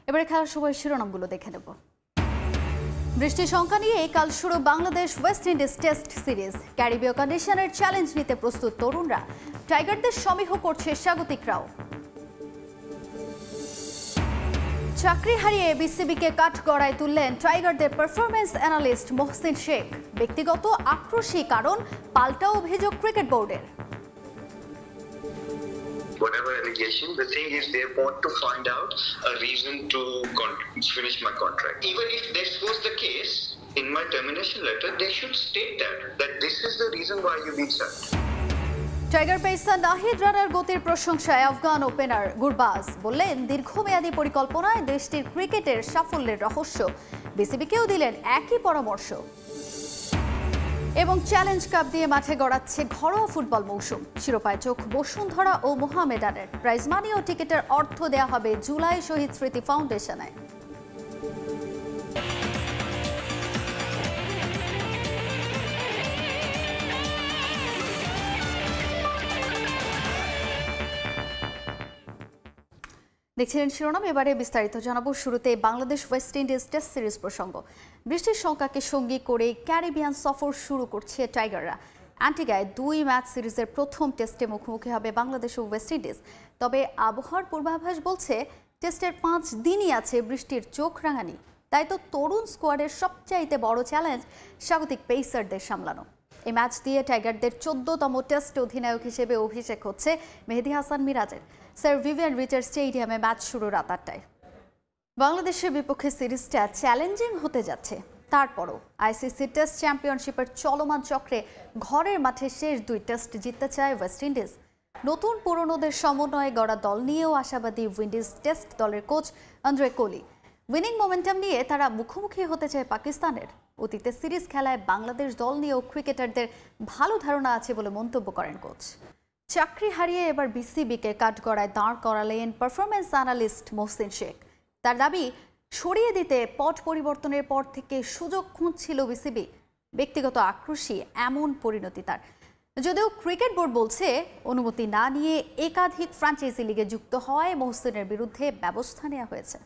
এবারে খেলার সময় শিরোনামগুলো দেখে নেব। বৃষ্টির শঙ্কা নিয়ে কাল শুরু Bangladesh West Indies test series. ক্যারিবীয় কন্ডিশনের চ্যালেঞ্জ নিতে প্রস্তুত তরুণরা। টাইগারদের সমীহ করছে স্বাগতিকরাও। চাকরি হারিয়ে বিসিবিকে কাঠগড়ায় তুললেন টাইগারদের পারফরম্যান্স অ্যানালিস্ট মহসিন শেখ। ব্যক্তিগত আক্রোশই কারণ, পাল্টা অভিযোগ ক্রিকেট বোর্ডের। Whatever allegation, the thing is they want to find out a reason to finish my contract. Even if this was the case, in my termination letter, they should state that this is the reason why you've been sacked. Tiger pacer Nahid রানার গতির প্রশংসায় Afghan opener Gurbaz বললেন, দীর্ঘমেয়াদী পরিকল্পনায় দেশটির ক্রিকেটের সাফল্যের রহস্য। বিসিবিকেও দিলেন একই পরামর্শ। এবং চ্যালেঞ্জ কাপ দিয়ে মাঠে গড়াচ্ছে ঘরোয়া ফুটবল মৌসুম। শিরোপায় চোখ বসুন্ধরা ও মোহামেডানের। প্রাইজ মানি ও টিকিটের অর্থ দেয়া হবে জুলাই শহীদ স্মৃতি ফাউন্ডেশনে। দেখছিলেন শিরোনাম, এবারে বিস্তারিত জানাবো। শুরুতে Bangladesh West Indies test series প্রসঙ্গ। বৃষ্টির শঙ্কাকে সঙ্গী করে ক্যারিবিয়ান সফর শুরু করছে টাইগাররা। অ্যান্টিগায় 2 ম্যাচ সিরিজের প্রথম টেস্টে মুখোমুখি হবে বাংলাদেশ ও ওয়েস্ট ইন্ডিজ। তবে আবহাওয়ার পূর্বাভাস বলছে টেস্টের 5 দিনই আছে বৃষ্টির চোখ রাঙানি। তাই তো তরুণ স্কোয়াডের সবচাইতে বড় চ্যালেঞ্জ স্বাগতিক পেসারদের সামলানো। এই ম্যাচ দিয়ে টাইগারদের 14তম টেস্ট অধিনায়ক হিসেবে অভিষেক হচ্ছে মেহেদী হাসান মিরাজের। স্যার ভিভিয়ান রিচার্ড স্টেডিয়ামে ম্যাচ শুরু রাত 8টায়। বাংলাদেশের বিপক্ষে সিরিজটা চ্যালেঞ্জিং হতে যাচ্ছে। তারপরও আইসিসি টেস্ট চ্যাম্পিয়নশিপের চলমান চক্রে ঘরের মাঠে শেষ 2 টেস্ট জিততে চায় ওয়েস্ট ইন্ডিজ। নতুন পুরনোদের সমন্বয়ে গড়া দল নিয়েও আশাবাদী উইন্ডিজ টেস্ট দলের coach Andre Coley. Winning momentum নিয়ে তারা মুখোমুখি হতে চায় পাকিস্তানের। অতীতে সিরিজ খেলায় বাংলাদেশ দল নিয়েও ক্রিকেটারদের ভালো ধারণা আছে বলে মন্তব্য করেন কোচ। চাকরি হারিয়ে এবার বিসিবিকে কাঠগড়ায় দাঁড় করালেন পারফরম্যান্স অ্যানালিস্ট মহসিন শেখ। তার দাবি, সরিয়ে দিতে পট পরিবর্তনের পর থেকে সুযোগ খুঁজছিল বিসিবি। ব্যক্তিগত আক্রোশই এমন পরিণতি তার। যদিও ক্রিকেট বোর্ড বলছে অনুমতি না নিয়ে একাধিক ফ্র্যাঞ্চাইজি লিগে যুক্ত হওয়ায় মহসিনের বিরুদ্ধে ব্যবস্থা নেওয়া হয়েছে।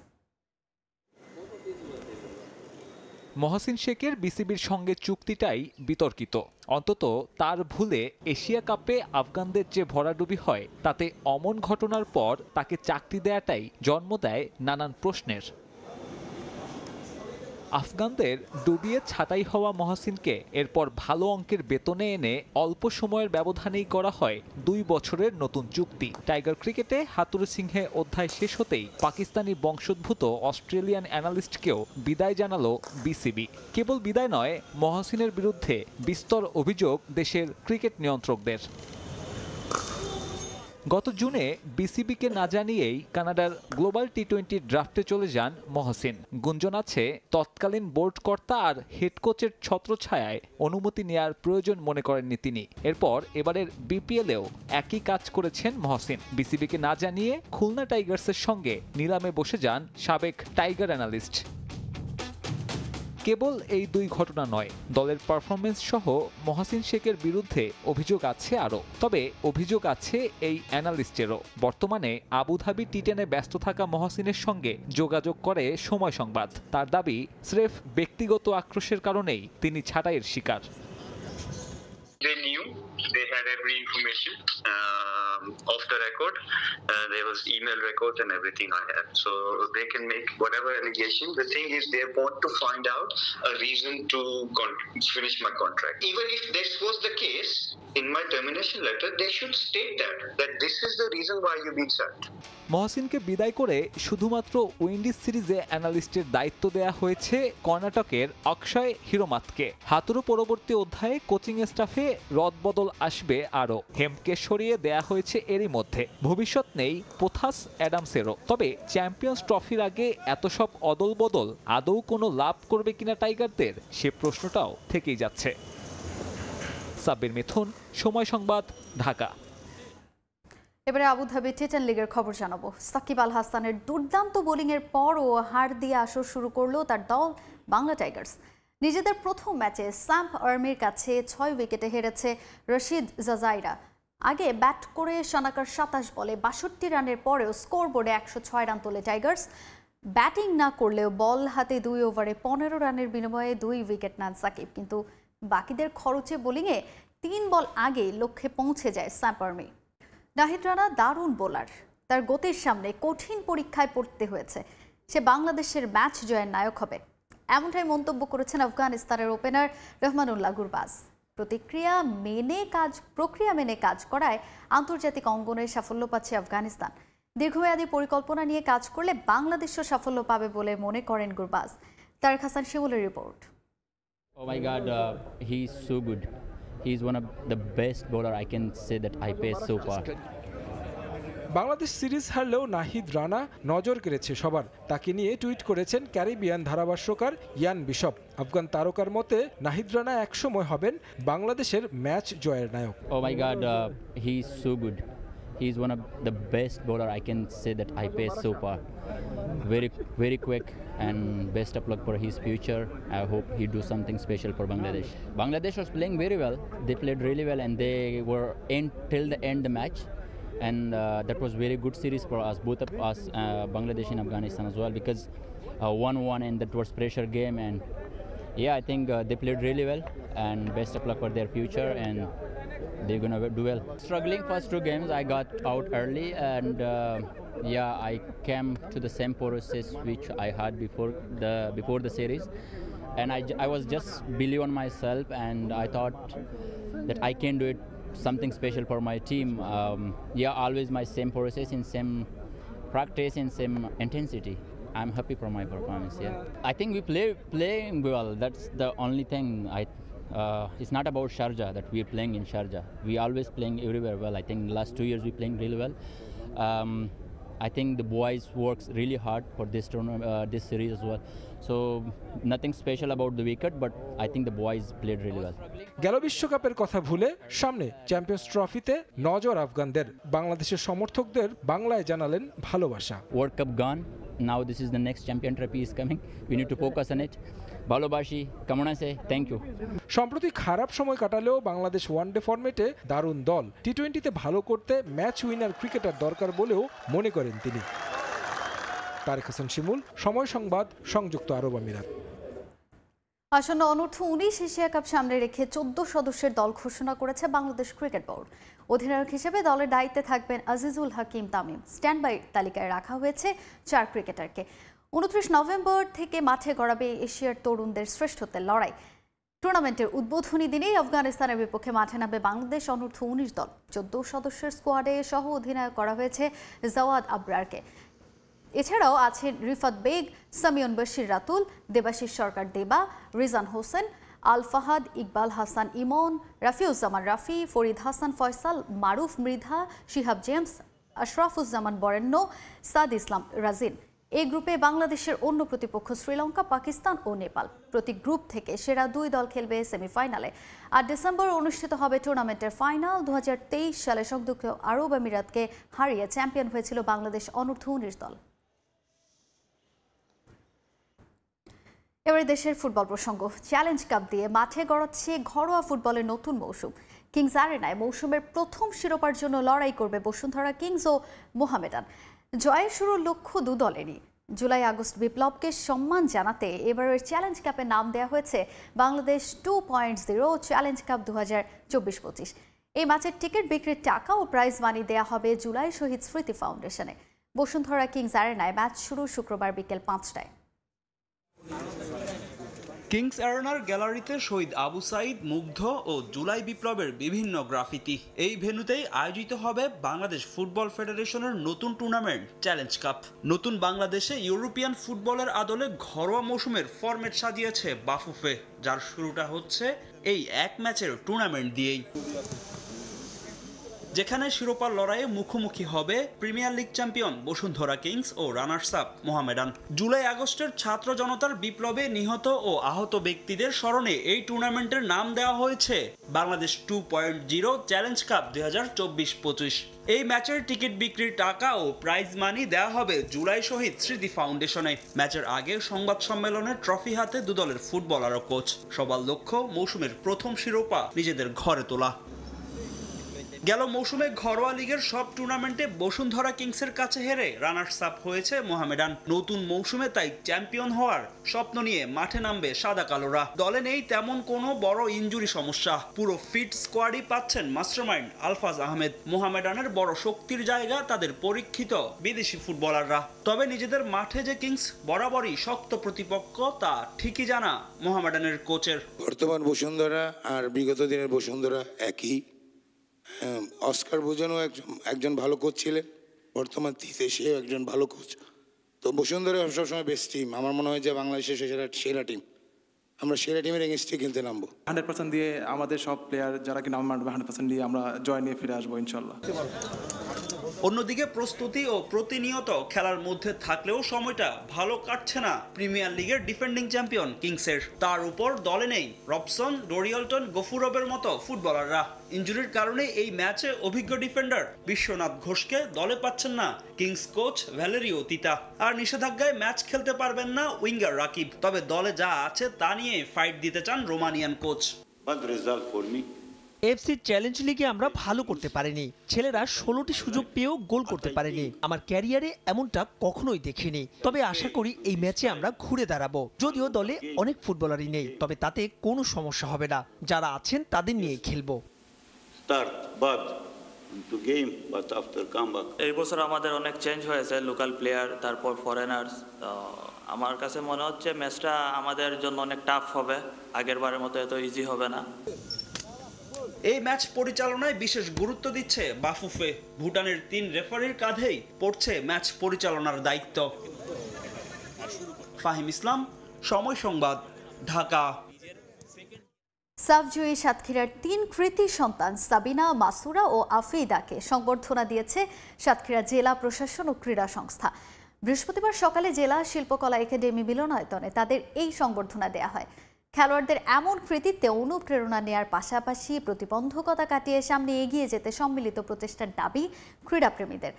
মহসিন শেখের বিসিবির সঙ্গে চুক্তিটাই বিতর্কিত। অন্তত তার ভুলে এশিয়া কাপে আফগানদের যে ভরাডুবি হয়, তাতে অমন ঘটনার পর তাকে চাকরি দেয়াটাই জন্ম দেয় নানান প্রশ্নের। আফগানদের ডুবিয়ে ছাঁটাই হওয়া মহসিনকে এরপর ভালো অঙ্কের বেতনে এনে অল্প সময়ের ব্যবধানেই করা হয় 2 বছরের নতুন চুক্তি। টাইগার ক্রিকেটে হাতুড়ে সিংহে অধ্যায় শেষ হতেই পাকিস্তানি বংশোদ্ভূত অস্ট্রেলিয়ান অ্যানালিস্টকেও বিদায় জানালো বিসিবি। কেবল বিদায় নয়, মহসিনের বিরুদ্ধে বিস্তর অভিযোগ দেশের ক্রিকেট নিয়ন্ত্রকদের। গত জুনে বিসিবিকে না জানিয়েই কানাডার গ্লোবাল টি-20 ড্রাফটে চলে যান মহসিন। গুঞ্জন আছে তৎকালীন বোর্ড কর্তা আর হেড কোচের ছত্রছায়ায় অনুমতি নেয়ার প্রয়োজন মনে করেননি তিনি। এরপর এবারের বিপিএলেও একই কাজ করেছেন মহসিন। বিসিবিকে না জানিয়ে খুলনা টাইগার্সের সঙ্গে নিলামে বসে যান সাবেক টাইগার অ্যানালিস্ট। কেবল এই 2 ঘটনা নয়, দলের পারফরমেন্স সহ মহসিন শেখের বিরুদ্ধে অভিযোগ আছে আরও। তবে অভিযোগ আছে এই অ্যানালিস্টেরও। বর্তমানে আবুধাবি টি10-এ ব্যস্ত থাকা মহসিনের সঙ্গে যোগাযোগ করে সময় সংবাদ। তার দাবি, স্রেফ ব্যক্তিগত আক্রোশের কারণেই তিনি ছাঁটাইয়ের শিকার। They knew, they had every information off the record. There was email records and everything I had. So they can make whatever allegation. The thing is they want to find out a reason to finish my contract. Even if this was the case, in my termination letter, they should state that this is the reason why you've been sacked. মহসিনকে বিদায় করে শুধুমাত্র Windies সিরিজে অ্যানালিস্টের দায়িত্ব দেয়া হয়েছে কর্ণাটকের অক্ষয় হিরোমাতকে। হাতুড়ো পরবর্তী অধ্যায়ে কোচিং স্টাফে রদবদল আসবে আরও। হেমকে সরিয়ে দেয়া হয়েছে এরই মধ্যে। ভবিষ্যৎ নেই পোথাস অ্যাডামসেরও। তবে চ্যাম্পিয়ন্স ট্রফির আগে এত সব অদল বদল আদৌ কোনো লাভ করবে কিনা টাইগারদের, সে প্রশ্নটাও থেকেই যাচ্ছে। সাব্বির মিথুন, সময় সংবাদ, ঢাকা। এবারে আবুধাবি টি10 লিগের খবর জানাবো। সাকিব আল হাসানের দুর্দান্ত বোলিংয়ের পরও হার দিয়ে আসর শুরু করলো তার দল বাংলা টাইগার্স। নিজেদের প্রথম ম্যাচে স্যাম্প আর্মির কাছে 6 উইকেটে হেরেছে রশিদ জাজাইরা। আগে ব্যাট করে সানাকার 27 বলে 62 রানের পরেও স্কোরবোর্ডে 106 রান তোলে টাইগার্স। ব্যাটিং না করলেও বল হাতে 2 ওভারে 15 রানের বিনিময়ে 2 উইকেট নেন সাকিব, কিন্তু বাকিদের খরচে বোলিংয়ে 3 বল আগে লক্ষ্যে পৌঁছে যায় স্যাম পারমি। নাহিদ রানা দারুণ বোলার, তার গতির সামনে কঠিন পরীক্ষায় পড়তে হয়েছে। সে বাংলাদেশের ম্যাচ জয়ের নায়ক হবে, এমনটাই মন্তব্য করেছেন আফগানিস্তানের ওপেনার রহমানুল্লাহ গুরবাজ। প্রক্রিয়া মেনে কাজ করায় আন্তর্জাতিক অঙ্গনে সাফল্য পাচ্ছে আফগানিস্তান। দীর্ঘমেয়াদী পরিকল্পনা নিয়ে কাজ করলে বাংলাদেশও সাফল্য পাবে বলে মনে করেন গুরবাজ। তারেক হাসান শিমুলের report. Oh my God, he's so good. He's one of the best bowler I can say that I faced so far. Bangladesh series হারলেও নাহিদ রানা নজর কেড়েছে সবার। তাকে নিয়ে টুইট করেছেন ক্যারিবিয়ান ধারাভাষ্যকার ইয়ান বিশপ। আফগান তারকার মতে নাহিদ রানা একসময় হবেন বাংলাদেশের ম্যাচ জয়ের নায়ক। Oh my God, he's so good. He's one of the best bowler I can say that I faced so far. Very quick, and best of luck for his future. I hope he do something special for Bangladesh. Bangladesh was playing very well. They played really well, and they were in till the end the match. And that was very good series for us, both of us, Bangladesh and Afghanistan as well, because 1-1 and that was pressure game. And yeah, I think they played really well, and best of luck for their future, and they're gonna do well. Struggling first 2 games, I got out early, and yeah, I came to the same process which I had before the series, and I was just believe on myself, and I thought that I can do it. Something special for my team. Yeah, always my same process in same practice in same intensity. I'm happy for my performance. Yeah, I think we playing well. That's the only thing. It's not about Sharjah that we're playing in Sharjah. We always playing everywhere well. I think last 2 years we playing really well. I think the boys works really hard for this tournament, this series as well. So nothing special about the wicket, but I think the boys played really well. গেল বিশ্বকাপের কথা ভুলে সামনে champions ট্রফিতে নজর আফগানদের। বাংলাদেশের সমর্থকদের বাংলায় জানালেন ভালোবাসা। World Cup gone. Now this is the next champion trophy is coming. We need to focus on it. ভালোবাসি, কেমন আছে, থ্যাংক ইউ। সম্প্রতি খারাপ সময় কাটালেও বাংলাদেশ ওয়ানডে ফরম্যাটে দারুণ দল। টি-20তে ভালো করতে ম্যাচ উইনার ক্রিকেটার দরকার বলেও মনে করেন তিনি। তারেক হাসান শিমুল, সময় সংবাদ, সংযুক্ত আরব আমিরাত। আসন্ন অনূর্ধ্ব-19 এশিয়া কাপ সামনে রেখে 14 সদস্যের দল ঘোষণা করেছে বাংলাদেশ ক্রিকেট বোর্ড। অধিনায়ক হিসেবে দলের দায়িত্বে থাকবেন আজিজুল হাকিম তামিম। স্ট্যান্ডবাই তালিকায় রাখা হয়েছে 4 ক্রিকেটারকে। 29 নভেম্বর থেকে মাঠে গড়াবে এশিয়ার তরুণদের শ্রেষ্ঠত্বের লড়াই। টুর্নামেন্টের উদ্বোধনী দিনেই আফগানিস্তানের বিপক্ষে মাঠে নামবে বাংলাদেশ অনূর্ধ্ব-19 দল। 14 সদস্যের স্কোয়াডে সহ অধিনায়ক করা হয়েছে জাওয়াদ আবরারকে। এছাড়াও আছেন রিফাত বেগ, সামিউন বশির রাতুল, দেবাশিস সরকার দেবা, রিজান হোসেন, আল ফাহাদ, ইকবাল হাসান ইমন, রাফিউজ্জামান রাফি, ফরিদ হাসান ফয়সাল, মারুফ মৃধা, শিহাব জেমস, আশরাফুজ্জামান বরেণ্য, সাদ ইসলাম রাজিন। এই গ্রুপে বাংলাদেশের অন্য প্রতিপক্ষ শ্রীলঙ্কা, পাকিস্তান ও নেপাল। প্রতি গ্রুপ থেকে সেরা 2 দল খেলবে সেমিফাইনালে। আর ডিসেম্বর অনুষ্ঠিত হবে টুর্নামেন্টের ফাইনাল। 2023 সালে সংযুক্ত আরব আমিরাতকে হারিয়ে চ্যাম্পিয়ন হয়েছিল বাংলাদেশ অনূর্ধ্ব-19 দল। এবারে দেশের ফুটবল প্রসঙ্গ। চ্যালেঞ্জ কাপ দিয়ে মাঠে গড়াচ্ছে ঘরোয়া ফুটবলের নতুন মৌসুম। কিংস আরেনায় মৌসুমের প্রথম শিরোপার জন্য লড়াই করবে বসুন্ধরা কিংস ও মোহামেডান। জয়ের শুরুর লক্ষ্য 2 দলেরই। জুলাই আগস্ট বিপ্লবকে সম্মান জানাতে এবারের চ্যালেঞ্জ কাপে নাম দেওয়া হয়েছে বাংলাদেশ 2.0 চ্যালেঞ্জ কাপ 2024-25। এই ম্যাচের টিকিট বিক্রির টাকা ও প্রাইজ মানি দেওয়া হবে জুলাই শহীদ স্মৃতি ফাউন্ডেশনে। বসুন্ধরা কিংস আরেনায় ম্যাচ শুরু শুক্রবার বিকেল 5টায়। কিংস অ্যারেনার গ্যালারিতে শহীদ আবু সাইদ, মুগ্ধ ও জুলাই বিপ্লবের বিভিন্ন গ্রাফিতি। এই ভেন্যুতেই আয়োজিত হবে বাংলাদেশ ফুটবল ফেডারেশনের নতুন টুর্নামেন্ট চ্যালেঞ্জ কাপ। নতুন বাংলাদেশে ইউরোপিয়ান ফুটবলের আদলে ঘরোয়া মৌসুমের ফরম্যাট সাজিয়েছে বাফুফে, যার শুরুটা হচ্ছে এই 1 ম্যাচের টুর্নামেন্ট দিয়েই, যেখানে শিরোপার লড়াইয়ে মুখোমুখি হবে premier league champion Bashundhara kings ও রানার্স আপ মোহামেডান। জুলাই আগস্টের ছাত্র জনতার বিপ্লবে নিহত ও আহত ব্যক্তিদের স্মরণে এই টুর্নামেন্টের নাম দেওয়া হয়েছে বাংলাদেশ 2.0 চ্যালেঞ্জ কাপ 2024-25। এই ম্যাচের টিকিট বিক্রির টাকা ও প্রাইজ মানি দেওয়া হবে জুলাই শহীদ স্মৃতি ফাউন্ডেশনে। ম্যাচের আগে সংবাদ সম্মেলনে ট্রফি হাতে 2 দলের ফুটবলার ও কোচ। সবার লক্ষ্য মৌসুমের প্রথম শিরোপা নিজেদের ঘরে তোলা। গেল মৌসুমে ঘরোয়া লিগের সব টুর্নামেন্টে বসুন্ধরা কিংসের কাছে হেরে রানার্স আপ হয়েছে মোহামেডান। নতুন মৌসুমে তাই চ্যাম্পিয়ন হওয়ার স্বপ্ন নিয়ে মাঠে নামবে সাদা কালোরা। দলে নেই তেমন কোনো বড় ইনজুরি সমস্যা, পুরো ফিট স্কোয়াডই পাচ্ছেন মাস্টারমাইন্ড আলফাজ আহমেদ। মোহামেডানের বড় শক্তির জায়গা তাদের পরীক্ষিত বিদেশি ফুটবলাররা। তবে নিজেদের মাঠে যে কিংস বরাবরই শক্ত প্রতিপক্ষ তা ঠিকই জানা মোহামেডানের কোচের। বর্তমান বসুন্ধরা আর বিগত দিনের বসুন্ধরা একই। অস্কার বুজনও একজন ভালো কোচ ছিলেন, বর্তমান তিতে সেও একজন ভালো কোচ। তো বসুন্ধরা সবসময় বেস্ট টিম। আমার মনে হয় যে বাংলাদেশের সেরা টিম। আমরা সেরা টিমের এগেইনস্টে খেলতে নামবো। 100% দিয়ে আমাদের সব প্লেয়ার যারা কিনা আমার 100% দিয়ে আমরা জয় নিয়ে ফিরে আসবো ইনশাল্লাহ। অন্যদিকে প্রস্তুতি ও প্রতিনিয়ত খেলার মধ্যে থাকলেও সময়টা ভালো কাটছে না প্রিমিয়ার লিগের ডিফেন্ডিং চ্যাম্পিয়ন কিংসের। তার উপর দলে নেই রবসন, ডোরিয়ালটন, গফুরবের মতো ফুটবলাররা। ইনজুরির কারণে এই ম্যাচে অভিজ্ঞ ডিফেন্ডার বিশ্বনাথ ঘোষকে দলে পাচ্ছেন না কিংস কোচ ভ্যালেরিও তিতা। আর নিষেধাজ্ঞায় ম্যাচ খেলতে পারবেন না উইঙ্গার রাকিব। তবে দলে যা আছে তা নিয়ে ফাইট দিতে চান রোমানিয়ান কোচ। এফসি চ্যালেঞ্জ লিগে আমরা ভালো করতে পারিনি। ছেলেরা 16টি সুযোগ পেয়েও গোল করতে পারেনি। আমার ক্যারিয়ারে এমনটা কখনোই দেখিনি। তবে আশা করি এই ম্যাচে আমরা ঘুরে দাঁড়াবো। যদিও দলে অনেক ফুটবলারই নেই, তবে তাতে কোনো সমস্যা হবে না। যারা আছেন তাদের নিয়ে খেলবো। এই বছর আমাদের অনেক চেঞ্জ হয়েছে, লোকাল প্লেয়ার, তারপর ফরেনার্স। আমার কাছে মনে হচ্ছে ম্যাচটা আমাদের জন্য অনেক টাফ হবে, আগের বারের মতো এত ইজি হবে না। এই ম্যাচ পরিচালনায় বিশেষ গুরুত্ব দিচ্ছে বাফুফে। ভুটানের 3 রেফারির কাঁধেই পড়ছে ম্যাচ পরিচালনার দায়িত্ব। ফাহিম ইসলাম, সময় সংবাদ, ঢাকা। সাফজয়ী সাতক্ষীরার 3 কৃতি সন্তান সাবিনা, মাসুরা ও আফরিদাকে সংবর্ধনা দিয়েছে সাতক্ষীরা জেলা প্রশাসন ও ক্রীড়া সংস্থা। বৃহস্পতিবার সকালে জেলা শিল্পকলা একাডেমি মিলনায়তনে তাদের এই সংবর্ধনা দেয়া হয়। খেলোয়াড়দের এমন কৃতিত্বে অনুপ্রেরণা নেয়ার পাশাপাশি প্রতিবন্ধকতা কাটিয়ে সামনে এগিয়ে যেতে সম্মিলিত প্রচেষ্টার দাবি ক্রীড়াপ্রেমীদের।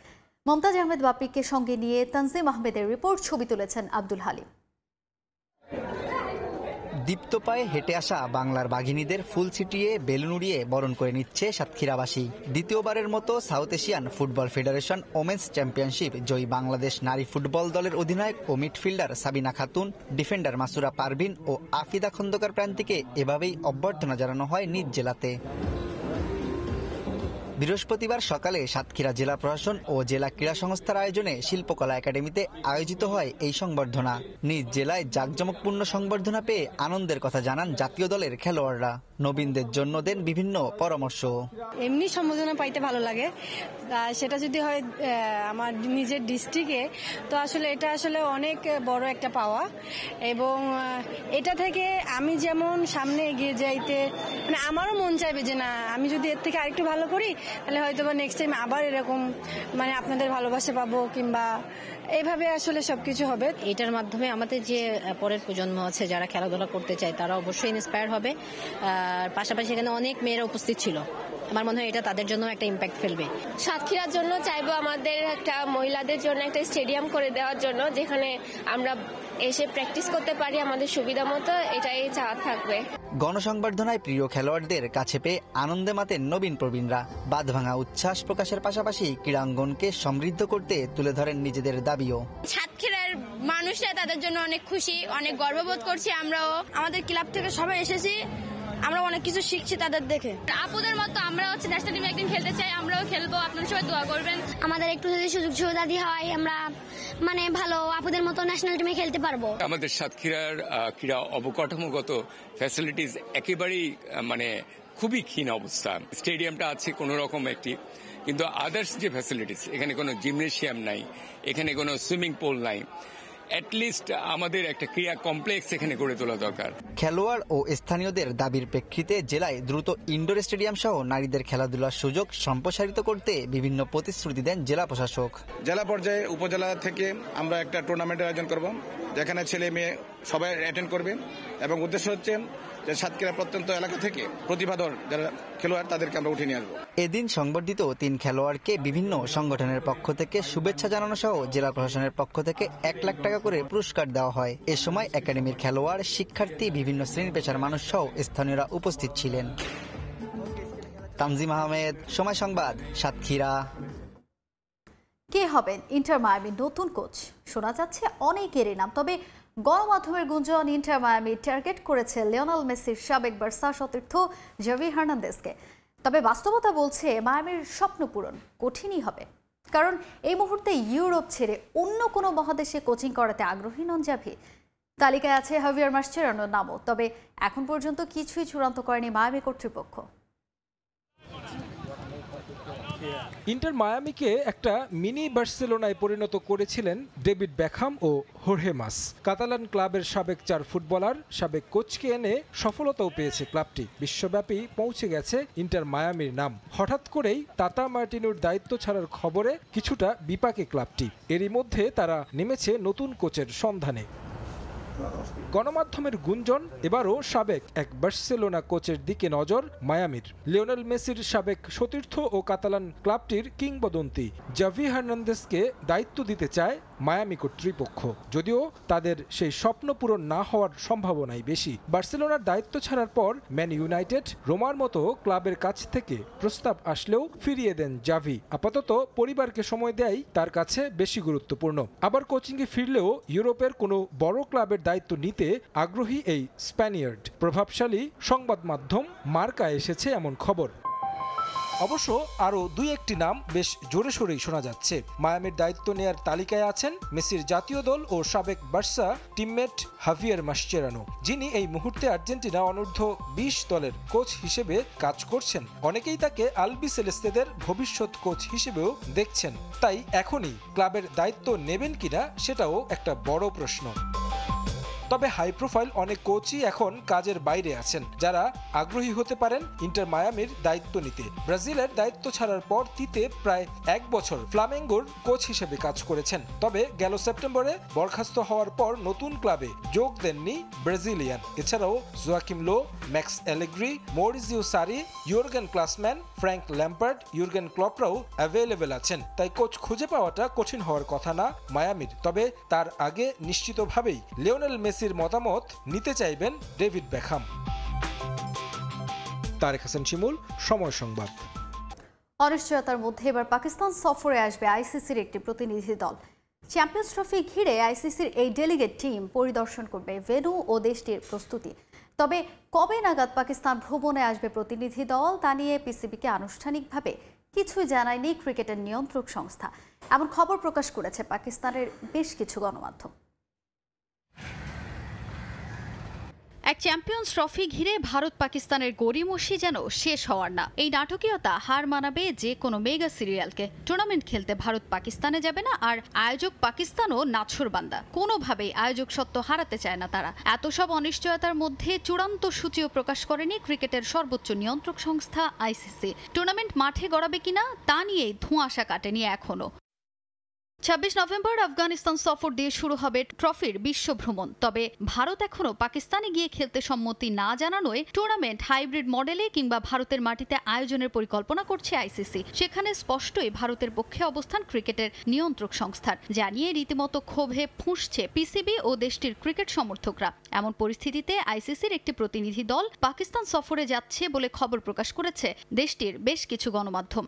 মমতাজ আহমেদ বাপ্পিকে সঙ্গে নিয়ে তানজিম আহমেদের রিপোর্ট, ছবি তুলেছেন আব্দুল হালিম। দীপ্ত পায়ে হেঁটে আসা বাংলার বাঘিনীদের ফুল ছিটিয়ে বেলুন উড়িয়ে বরণ করে নিচ্ছে সাতক্ষীরাবাসী। দ্বিতীয়বারের মতো South Asian Football Federation Women's Championship জয়ী বাংলাদেশ নারী ফুটবল দলের অধিনায়ক ও মিডফিল্ডার সাবিনা খাতুন, ডিফেন্ডার মাসুরা পারভিন ও আফিদা খন্দকার প্রান্তিকে এভাবেই অভ্যর্থনা জানানো হয় নিজ জেলাতে। বৃহস্পতিবার সকালে সাতক্ষীরা জেলা প্রশাসন ও জেলা ক্রীড়া সংস্থার আয়োজনে শিল্পকলা একাডেমিতে আয়োজিত হয় এই সংবর্ধনা। নিজ জেলায় জাঁকজমকপূর্ণ সংবর্ধনা পেয়ে আনন্দের কথা জানান জাতীয় দলের খেলোয়াড়রা। নবীনদের জন্য দেন বিভিন্ন পরামর্শ। এমনি সম্বোধনা পাইতে ভালো লাগে, সেটা যদি হয় আমার নিজের ডিস্ট্রিক্টে, তো আসলে এটা আসলে অনেক বড় একটা পাওয়া। এবং এটা থেকে আমি যেমন সামনে এগিয়ে যাইতে, মানে আমারও মন চাইবে যে না, আমি যদি এর থেকে আরেকটু ভালো করি তাহলে হয়তো বা নেক্সট টাইম আবার এরকম মানে আপনাদের ভালোবাসা পাবো, কিংবা এইভাবে আসলে সবকিছু হবে। এটার মাধ্যমে আমাদের যে পরের প্রজন্ম আছে যারা খেলাধুলা করতে চায় তারা অবশ্যই ইন্সপায়ার হবে। আর পাশাপাশি এখানে অনেক মেয়েরা উপস্থিত ছিল, আমার মনে হয় এটা তাদের জন্য একটা ইম্প্যাক্ট ফেলবে। সাতক্ষীরার জন্য চাইবো আমাদের একটা মহিলাদের জন্য একটা স্টেডিয়াম করে দেওয়ার জন্য, যেখানে আমরা এসে প্র্যাকটিস করতে পারি আমাদের সুবিধা মতো, এটাই চাওয়া থাকবে। গণসংবর্ধনায় প্রিয় খেলোয়াড়দের কাছে পেয়ে আনন্দে মাতেন নবীন প্রবীণরা। বাঁধভাঙা উচ্ছ্বাস প্রকাশের পাশাপাশি ক্রীড়াঙ্গনকে সমৃদ্ধ করতে তুলে ধরেন নিজেদের দাবিও। সাতক্ষীরার মানুষরা তাদের জন্য অনেক খুশি, অনেক গর্ববোধ করছি। আমরাও আমাদের ক্লাব থেকে সবাই এসেছি, আমরা অনেক কিছু শিখছি তাদের দেখে। আপুদের মতো আমরা ন্যাশনাল টিমে একদিন খেলতে চাই, আমরাও খেলবো, আপনারা সবাই দোয়া করবেন। আমাদের একটু যদি সুযোগ সুবিধা দেওয়া হয় আমরা মানে ভালো আপুদের মতো ন্যাশনাল টিমে খেলতে পারবো। আমাদের সাতক্ষীরার ক্রীড়া অবকাঠামোগত ফ্যাসিলিটিস একেবারেই মানে খুবই ক্ষীণ অবস্থা। স্টেডিয়ামটা আছে কোনো রকম একটি, কিন্তু আদার্স যে ফ্যাসিলিটিস, এখানে কোনো জিমনেশিয়াম নাই, এখানে কোনো সুইমিং পুল নাই। অ্যাটলিস্ট আমাদের একটা ক্রীড়া কমপ্লেক্স এখানে গড়ে তোলা দরকার। খেলোয়াড় ও স্থানীয়দের দাবির প্রেক্ষিতে জেলায় দ্রুত ইনডোর স্টেডিয়াম সহ নারীদের খেলাধুলার সুযোগ সম্প্রসারিত করতে বিভিন্ন প্রতিশ্রুতি দেন জেলা প্রশাসক। জেলা পর্যায়ে উপজেলা থেকে আমরা একটা টুর্নামেন্টের আয়োজন করব, যেখানে ছেলে মেয়ে সবাই অ্যাটেন্ড করবে, এবং উদ্দেশ্য হচ্ছে যে সাতক্ষীরা প্রত্যন্ত এলাকা থেকে প্রতিভাধর যারা খেলোয়াড় তাদেরকে আমরা উঠে নিয়ে আসবো। এদিন সংবর্ধিত 3 খেলোয়াড়কে বিভিন্ন সংগঠনের পক্ষ থেকে শুভেচ্ছা জানানো সহ জেলা প্রশাসনের পক্ষ থেকে 1 লাখ টাকা করে পুরস্কার দেওয়া হয়। এ সময় একাডেমির খেলোয়াড়, শিক্ষার্থী, বিভিন্ন শ্রেণী পেশার মানুষ সহ স্থানীয়রা উপস্থিত ছিলেন। তানজিম আহমেদ, সময় সংবাদ, সাতক্ষীরা। কে হবেন ইন্টার মায়ামির নতুন কোচ? শোনা যাচ্ছে অনেকেরই নাম, তবে গণমাধ্যমের গুঞ্জন ইন্টার মায়ামি টার্গেট করেছে লিওনেল মেসির সাবেক বার্সা সতীর্থ জাভি হার্নান্দেজকে। তবে বাস্তবতা বলছে মায়ামির স্বপ্ন পূরণ কঠিনই হবে, কারণ এই মুহূর্তে ইউরোপ ছেড়ে অন্য কোনো মহাদেশে কোচিং করাতে আগ্রহী নন জাভি। তালিকায় আছে হাভিয়ার মাসচেরানোর নামও, তবে এখন পর্যন্ত কিছুই চূড়ান্ত করেনি মায়ামি কর্তৃপক্ষ। ইন্টার মায়ামিকে একটা মিনি বার্সেলোনায় পরিণত করেছিলেন ডেভিড বেকহাম ও হোর্হে মাস। কাতালান ক্লাবের সাবেক 4 ফুটবলার, সাবেক কোচকে এনে সফলতাও পেয়েছে ক্লাবটি। বিশ্বব্যাপী পৌঁছে গেছে ইন্টার মায়ামির নাম। হঠাৎ করেই তাতা মার্টিনোর দায়িত্ব ছাড়ার খবরে কিছুটা বিপাকে ক্লাবটি। এরই মধ্যে তারা নেমেছে নতুন কোচের সন্ধানে। গণমাধ্যমের গুঞ্জন এবারও সাবেক এক বার্সেলোনা কোচের দিকে নজর মায়ামির। লিওনেল মেসির সাবেক সতীর্থ ও কাতালান ক্লাবটির কিংবদন্তি জাভি হার্নান্দেজকে দায়িত্ব দিতে চায় মায়ামি কর্তৃপক্ষ, যদিও তাদের সেই স্বপ্ন পূরণ না হওয়ার সম্ভাবনাই বেশি। বার্সেলোনার দায়িত্ব ছাড়ার পর ম্যান ইউনাইটেড, রোমার মতো ক্লাবের কাছ থেকে প্রস্তাব আসলেও ফিরিয়ে দেন জাভি। আপাতত পরিবারকে সময় দেয় তার কাছে বেশি গুরুত্বপূর্ণ। আবার কোচিংয়ে ফিরলেও ইউরোপের কোনো বড় ক্লাবের দায়িত্ব নিতে আগ্রহী এই স্প্যানিয়ার্ড। প্রভাবশালী সংবাদ মাধ্যম মার্কায় এসেছে এমন খবর। অবশ্য আরও 2-1টি নাম বেশ জোরে সোরেই শোনা যাচ্ছে। মায়ামির দায়িত্ব নেয়ার তালিকায় আছেন মেসির জাতীয় দল ও সাবেক বার্সা টিমমেট হাভিয়ার মাসচেরানো, যিনি এই মুহূর্তে আর্জেন্টিনা অনূর্ধ্ব 20 দলের কোচ হিসেবে কাজ করছেন। অনেকেই তাকে আলবি সেলেস্তেদের ভবিষ্যৎ কোচ হিসেবেও দেখছেন। তাই এখনই ক্লাবের দায়িত্ব নেবেন কিনা সেটাও একটা বড় প্রশ্ন। তবে হাই প্রোফাইল অনেক কোচই এখন কাজের বাইরে আছেন, যারা আগ্রহী হতে পারেন ইন্টার মায়ামির দায়িত্ব নিতে। ব্রাজিলের দায়িত্ব ছাড়ার পর তিতে প্রায় 1 বছর ফ্লামেঙ্গোর কোচ হিসেবে কাজ করেছেন। তবে গেল সেপ্টেম্বরে বরখাস্ত হওয়ার পর নতুন ক্লাবে যোগ দেননি ব্রাজিলিয়ান। এছাড়াও Joachim Low, Max Allegri, Maurizio Sarri, Jurgen Klinsmann, Frank Lampard, Jurgen ক্লপরাও অ্যাভেলেবেল আছেন। তাই কোচ খুঁজে পাওয়াটা কঠিন হওয়ার কথা না মায়ামির। তবে তার আগে নিশ্চিতভাবেই লিওনেল মেসির মতামত নিতে চাইবেন ডেভিড বেকহাম। তারেক হাসান শিমুল, সময় সংবাদ। অনিশ্চয়তার মধ্যে এবার পাকিস্তান সফরে আসবে আইসিসির একটি প্রতিনিধি দল। চ্যাম্পিয়ন্স ট্রফি ঘিরে আইসিসির এই ডেলিগেট টিম পরিদর্শন করবে ভেন্যু ও দেশটির প্রস্তুতি। তবে কবে নাগাদ পাকিস্তান ভ্রমণে আসবে প্রতিনিধি দল তা নিয়ে পিসিবিকে আনুষ্ঠানিকভাবে কিছুই জানায়নি ক্রিকেটের নিয়ন্ত্রক সংস্থা। এমন খবর প্রকাশ করেছে পাকিস্তানের বেশ কিছু গণমাধ্যম। এক চ্যাম্পিয়ন্স ট্রফি ঘিরে ভারত পাকিস্তানের গড়িমসি যেন শেষ হওয়ার না। এই নাটকীয়তা হার মানাবে যে কোনো মেগা সিরিয়ালকে। টুর্নামেন্ট খেলতে ভারত পাকিস্তানে যাবে না, আর আয়োজক পাকিস্তানও নাছোড়বান্দা। কোনোভাবেই আয়োজক সত্ত্ব হারাতে চায় না তারা। এত সব অনিশ্চয়তার মধ্যে চূড়ান্ত সূচিও প্রকাশ করেনি ক্রিকেটের সর্বোচ্চ নিয়ন্ত্রক সংস্থা আইসিসি। টুর্নামেন্ট মাঠে গড়াবে কিনা তা নিয়েই ধোঁয়াশা কাটেনি এখনো। 26 নভেম্বর আফগানিস্তান সফর দিয়ে শুরু হবে ট্রফির বিশ্ব ভ্রমণ। তবে ভারত এখনও পাকিস্তানে গিয়ে খেলতে সম্মতি না জানানোয় টুর্নামেন্ট হাইব্রিড মডেলে কিংবা ভারতের মাটিতে আয়োজনের পরিকল্পনা করছে আইসিসি। সেখানে স্পষ্টই ভারতের পক্ষে অবস্থান ক্রিকেটের নিয়ন্ত্রক সংস্থার, জানিয়ে রীতিমতো ক্ষোভে ফুঁসছে পিসিবি ও দেশটির ক্রিকেট সমর্থকরা। এমন পরিস্থিতিতে আইসিসির একটি প্রতিনিধি দল পাকিস্তান সফরে যাচ্ছে বলে খবর প্রকাশ করেছে দেশটির বেশ কিছু গণমাধ্যম।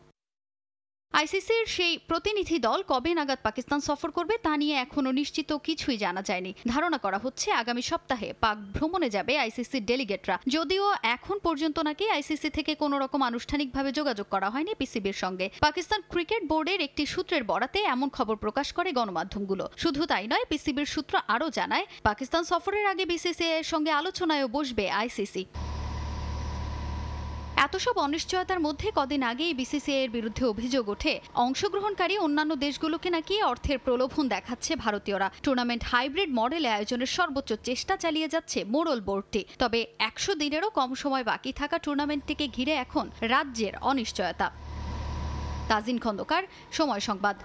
আইসিসির সেই প্রতিনিধি দল কবে নাগাদ পাকিস্তান সফর করবে তা নিয়ে এখনো নিশ্চিত কিছুই জানা যায়নি। ধারণা করা হচ্ছে আগামী সপ্তাহে পাক ভ্রমণে যাবে আইসিসির ডেলিগেটরা। যদিও এখন পর্যন্ত নাকি আইসিসি থেকে কোনো রকম আনুষ্ঠানিকভাবে যোগাযোগ করা হয়নি পিসিবির সঙ্গে। পাকিস্তান ক্রিকেট বোর্ডের একটি সূত্রের বরাতে এমন খবর প্রকাশ করে গণমাধ্যমগুলো। শুধু তাই নয়, পিসিবির সূত্র আরও জানায় পাকিস্তান সফরের আগে বিসিসিআই এর সঙ্গে আলোচনায়ও বসবে আইসিসি। এত সব অনিশ্চয়তার মধ্যে কদিন আগেই বিসিসিআই এর বিরুদ্ধে অভিযোগ ওঠে অংশগ্রহণকারী অন্যান্য দেশগুলোকে নাকি অর্থের প্রলোভন দেখাচ্ছে ভারতীয়রা। টুর্নামেন্ট হাইব্রিড মডেলে আয়োজনের সর্বোচ্চ চেষ্টা চালিয়ে যাচ্ছে মোড়ল বোর্ডটি। তবে 100 দিনেরও কম সময় বাকি থাকা টুর্নামেন্টটিকে ঘিরে এখন রাজ্যের অনিশ্চয়তা। তাজিন খন্দকার, সময় সংবাদ।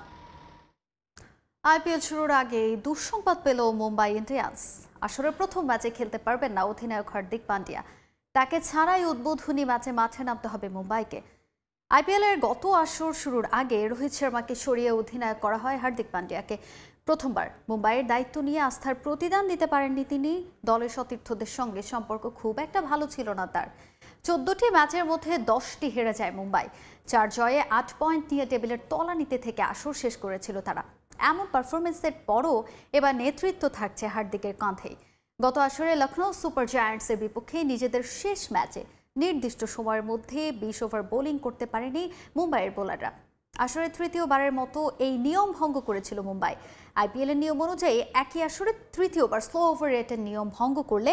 আইপিএল শুরুর আগে দুঃসংবাদ পেল মুম্বাই ইন্ডিয়ান্স। আসরের প্রথম ম্যাচে খেলতে পারবেন না অধিনায়ক হার্দিক পান্ডিয়া। তাকে ছাড়াই উদ্বোধনী ম্যাচে মাঠে নামতে হবে মুম্বাইকে। আইপিএলের গত আসর শুরুর আগে রোহিত শর্মাকে সরিয়ে অধিনায়ক করা হয় হার্দিক পান্ডিয়াকে। প্রথমবার মুম্বাইয়ের দায়িত্ব নিয়ে আস্থার প্রতিদান দিতে পারেননি তিনি। দলের সতীর্থদের সঙ্গে সম্পর্ক খুব একটা ভালো ছিল না তার। 14টি ম্যাচের মধ্যে 10টি হেরে যায় মুম্বাই। 4 জয়ে 8 পয়েন্ট নিয়ে টেবিলের তলানিতে থেকে আসর শেষ করেছিল তারা। এমন পারফরমেন্সের পরও এবার নেতৃত্ব থাকছে হার্দিকের কাঁধেই। গত আসরে লখনৌ সুপার জায়ান্টসের বিপক্ষে নিজেদের শেষ ম্যাচে নির্দিষ্ট সময়ের মধ্যে 20 ওভার বোলিং করতে পারেনি মুম্বাইয়ের বোলাররা। আসরে তৃতীয়বারের মতো এই নিয়ম ভঙ্গ করেছিল মুম্বাই। আইপিএল এর নিয়ম অনুযায়ী একই আসরে তৃতীয়বার স্লো ওভার রেটের নিয়ম ভঙ্গ করলে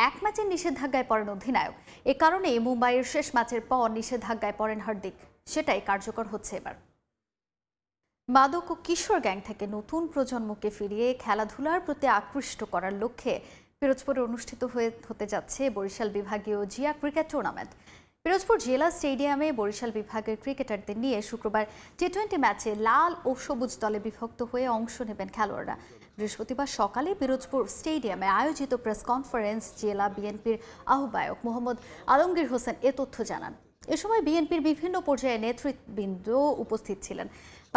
এক ম্যাচের নিষেধাজ্ঞায় পড়েন অধিনায়ক। এ কারণেই মুম্বাইয়ের শেষ ম্যাচের পর নিষেধাজ্ঞায় পড়েন হার্দিক। সেটাই কার্যকর হচ্ছে এবার। মাদক ও কিশোর গ্যাং থেকে নতুন প্রজন্মকে ফিরিয়ে খেলাধুলার প্রতি আকৃষ্ট করার লক্ষ্যে পিরোজপুরে অনুষ্ঠিত হতে যাচ্ছে বরিশাল বিভাগীয় জিয়া ক্রিকেট টুর্নামেন্ট। পিরোজপুর জেলা স্টেডিয়ামে বরিশাল বিভাগের ক্রিকেটারদের নিয়ে শুক্রবার টি20 ম্যাচে লাল ও সবুজ দলে বিভক্ত হয়ে অংশ নেবেন খেলোয়াড়রা। বৃহস্পতিবার সকালে পিরোজপুর স্টেডিয়ামে আয়োজিত প্রেস কনফারেন্স জেলা বিএনপির আহ্বায়ক মোহাম্মদ আলমগীর হোসেন এ তথ্য জানান। এ সময় বিএনপির বিভিন্ন পর্যায়ে নেতৃবৃন্দ উপস্থিত ছিলেন।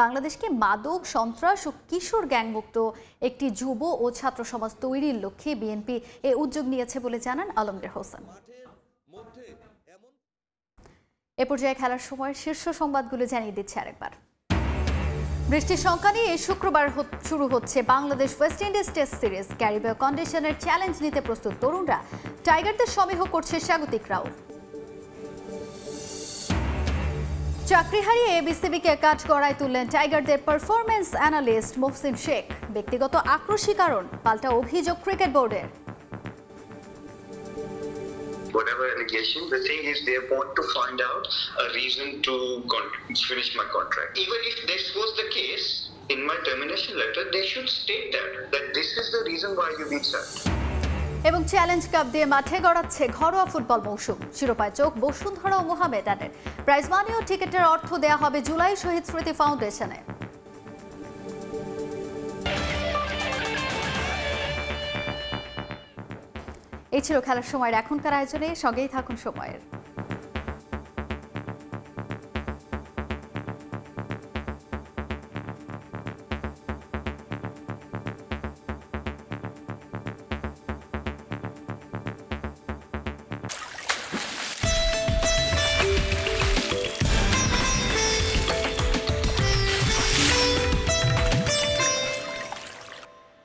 বাংলাদেশকে মাদক, সন্ত্রাস ও কিশোর গ্যাংমুক্ত একটি যুব ও ছাত্র সমাজ তৈরির লক্ষ্যে বিএনপি এ উদ্যোগ নিয়েছে বলে জানান আলমগীর হোসেন। এ পর্যায়ে খেলার সময়ের শীর্ষ সংবাদগুলো জানিয়ে দিচ্ছে আরেকবার। বৃষ্টির শঙ্কা নিয়ে শুক্রবার শুরু হচ্ছে Bangladesh West Indies test series. ক্যারিবীয় কন্ডিশনের চ্যালেঞ্জ নিতে প্রস্তুত তরুণরা টাইগারদের সমীহ করছে স্বাগতিকরাও। চাকরি হারিয়ে বিসিবিকে কাঠগড়ায় তুললেন টাইগারদের পারফরম্যান্স অ্যানালিস্ট মোহসিন শেখ। ব্যক্তিগত আক্রোশই কারণ, পাল্টা অভিযোগ ক্রিকেট বোর্ডের। Whatever allegation, the thing is they want to find out a reason to finish my contract. Even if this was the case, in my termination letter, they should state that this is the reason why you been sacked. এবং challenge cup দিয়ে মাঠে গড়াচ্ছে ঘরোয়া football মৌসুম। শিরোপায় চোখ বসুন্ধরা ও মোহামেডানের। Prize money ও টিকিটের অর্থ দেয়া হবে জুলাই শহীদ স্মৃতি ফাউন্ডেশনে। এই ছিল খেলার সময়ের এখনকার আয়োজনে। সঙ্গেই থাকুন সময়ের।